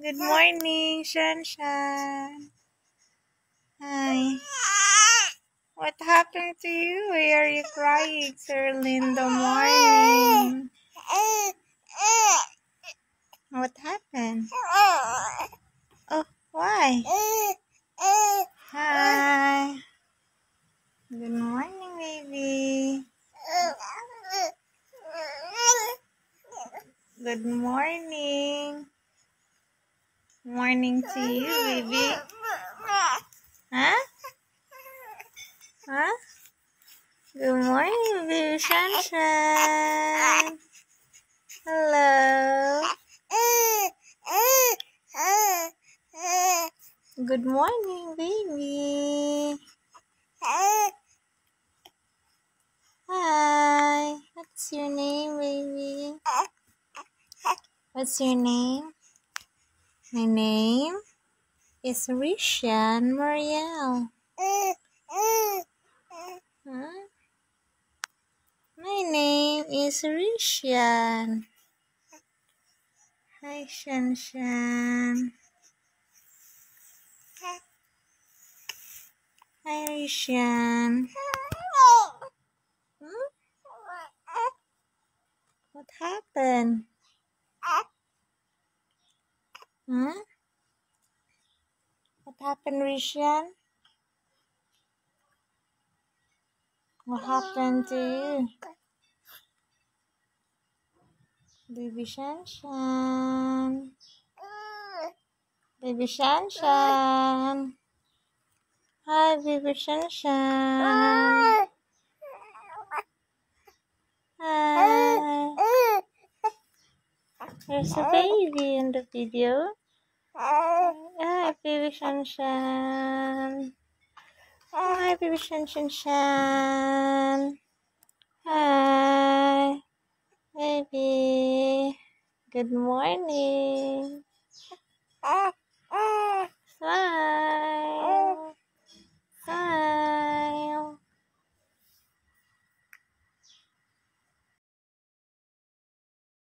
Good morning, Shanshan. Hi. What happened to you? Why are you crying so early in the morning? What happened? Oh, why? Hi. Good morning, baby. Good morning. Morning to you, baby. Huh? Huh? Good morning, baby Shanshan. Hello. Good morning, baby. Hi. What's your name, baby? What's your name? My name is Rishan Mariel. Huh? My name is Rishan. Hi, Shanshan. Hi, Rishan. Hmm? What happened? Huh? What happened, Rishan? What happened to you? Baby Shanshan. Baby Shanshan. Hi, baby Shanshan. Hi. There's a baby in the video. Hi, baby Shanshan. Hi, baby Shanshan. Hi, baby. Good morning.